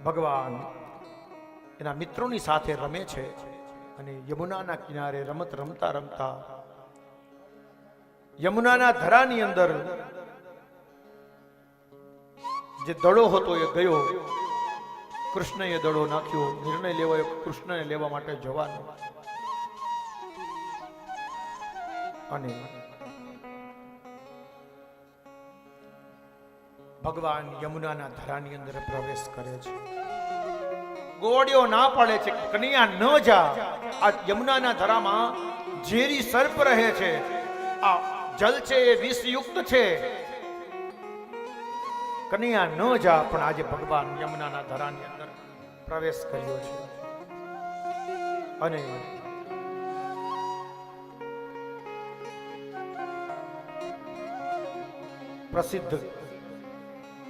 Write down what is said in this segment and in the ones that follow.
ભગવાન એના મિત્રોની સાથે રમે છે અને યમુનાના કિનારે રમત રમતા રમતા યમુનાના ધરાની અંદર જે દડો હતો એ ગયો. કૃષ્ણએ દડો નાખ્યો. નિર્ણય લેવાયો કૃષ્ણને લેવા માટે જવાનો. અને ભગવાન યમુનાના ધરાની અંદર પ્રવેશ કરે છે. ગોળીઓ ના પાડે છે, કન્યા ન જા. આ યમુનાના ધરામાં ઝેરી સર્પ રહે છે. આ જલ છે એ વિષયુક્ત છે. કન્યા ન જા. પણ આજે ભગવાન યમુનાના ધરાની અંદર પ્રવેશ કર્યો છે. અને પ્રસિદ્ધ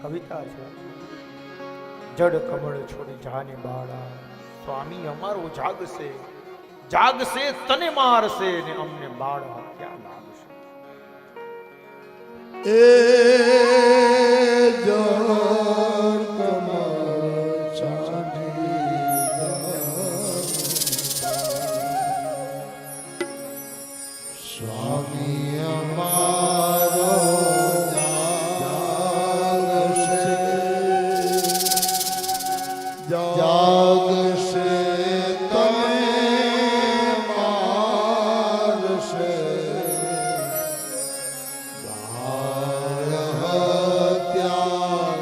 કવિતા છે, જડ કમળ છોડી જાને બાળા, સ્વામી અમારો જાગશે, જાગશે તને મારશે ને અમને બાળ ક્યાં લાગશે. એ જડ કમળ છોડી સ્વામી અમારો જાગશે તમે મારશે, બાળ હત્યા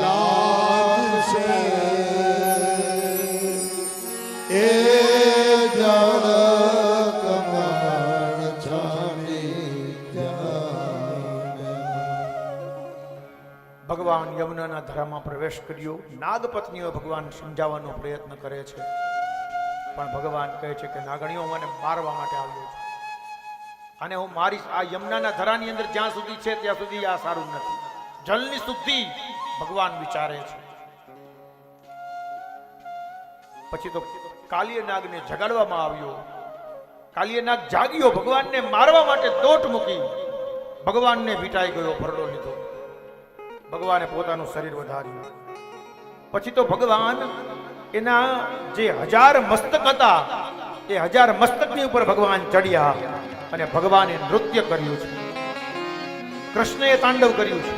લાગશે. એ જળ કમળ છાડી ભગવાન યમુનાના ધરામાં પ્રવેશ કર્યો. નાગપત્નીઓ ભગવાન સમજાવવાનો પ્રયત્ન કરે છે, પણ ભગવાન કહે છે કે નાગણીઓ મને મારવા માટે આવ્યો છે અને હું મારીશ. આ યમુનાના ધરાની અંદર જ્યાં સુધી છે ત્યાં સુધી આ સારું નથી. જલની શુદ્ધિ ભગવાન વિચારે છે. પછી તો કાલિય નાગને જગાડવામાં આવ્યો. કાલિય નાગ જાગ્યો, ભગવાનને મારવા માટે દોટ મૂકી. ભગવાનને વીંટાઈ ગયો, ભરડો લીધો. ભગવાને પોતાનું શરીર વધાર્યું. પછી તો ભગવાન એના જે 1000 મસ્તક હતા એ 1000 મસ્તકની ઉપર ભગવાન ચડ્યા અને ભગવાને નૃત્ય કર્યું છે. કૃષ્ણએ તાંડવ કર્યું છે.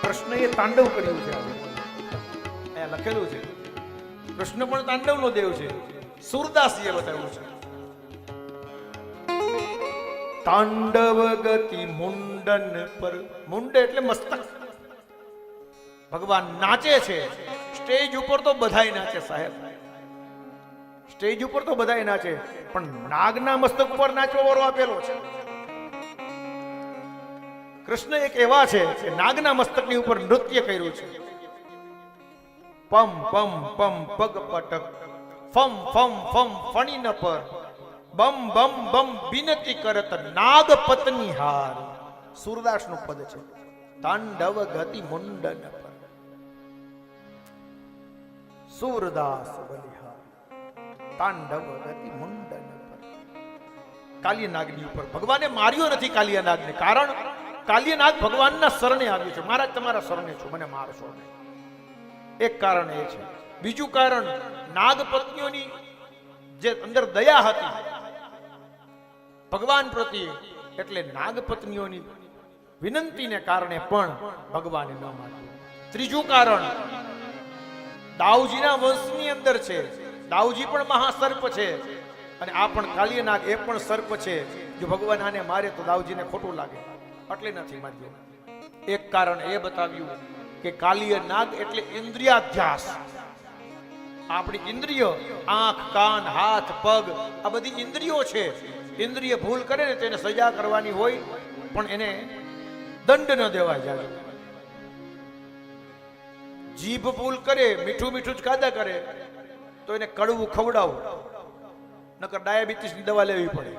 કૃષ્ણએ તાંડવ કર્યું છે. અહીંયા લખેલું છે કૃષ્ણ પણ તાંડવનો દેવ છે. સુરદાસીએ બતાવ્યું છે. તાંડવ ગતિ મુંડન પર. મુંડ એટલે મસ્તક. ભગવાન નાચે છે. સ્ટેજ ઉપર તો બધાય નાચે સાહેબ, સ્ટેજ ઉપર તો બધાય નાચે, પણ નાગના મસ્તક ઉપર નાચવા વાળો આપેલો છે. કૃષ્ણ એક એવા છે કે નાગના મસ્તકની ઉપર નૃત્ય કર્યું છે. પમ પમ પમ પગ પટક, ફમ ફમ ફમ ફણી ન પર, બમ બમ બમ વિનતી કરત નાગ પત્ની હાર. સુરદાસ નું પદ છે. તાંડવ ગતિ મુંડન પર. સુરદાસ બલિહાર. તાંડવ ગતિ મુંડન પર. કાલિયનાગની ઉપર ભગવાને માર્યો નથી કાલિયનાગને, કારણ કાલિયનાગ ભગવાનના શરણે આવ્યો છે. મહારાજ તમારા શરણે છું, મને મારશો નહીં. એક કારણ એ છે. બીજું કારણ, નાગ પત્નીઓની જે અંદર દયા હતી ભગવાન પ્રત્યે, એટલે નાગપત્નીઓની વિનંતીને કારણે પણ ભગવાને ન માન્યું. ત્રીજું કારણ, દાઉજીના વંશની અંદર છે. દાઉજી પણ મહાસર્પ છે અને આ પણ કાલિયનાગ, એ પણ સર્પ છે. જો ભગવાન આને મારે તો દાઉજીને ખોટું લાગે, એટલે નથી માર્યો. એક કારણ એ બતાવ્યું કે કાલિયનાગ એટલે ઇન્દ્રિયાધ્યાસ. આપણી ઇન્દ્રિય, આંખ, કાન, હાથ, પગ, આ બધી ઇન્દ્રિયો છે. ઇન્દ્રિય ભૂલ કરે ને તેને સજા કરવાની હોય, પણ એને દંડ ન દેવાય જાય. જીભ ભૂલ કરે, મીઠું મીઠું જ ખાધા કરે તો એને કડવું ખવડાવો, નકર ડાયાબિટીસની દવા લેવી પડે.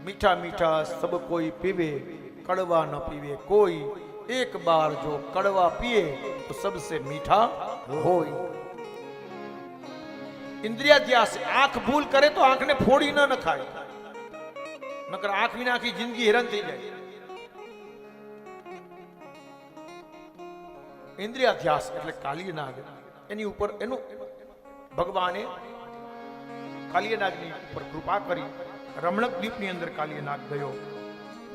મીઠા મીઠા સબ કોઈ પીવે, કડવા ન પીવે કોઈ. એક બાર જો કડવા પીએ તો સબસે મીઠા હોય. ઇન્દ્રિયાધ્યાસ. આંખ ભૂલ કરે તો આંખને ફોડી ન નખાય, નકર આંખ વિના આખી જિંદગી હેરાન થઈ જાય. ઇન્દ્રિયાધ્યાસ એટલે કાલિયનાગ એની ઉપર એનું ભગવાને કાલિયનાગની ઉપર કૃપા કરી રમણક દ્વીપની અંદર કાલિયનાગ ગયો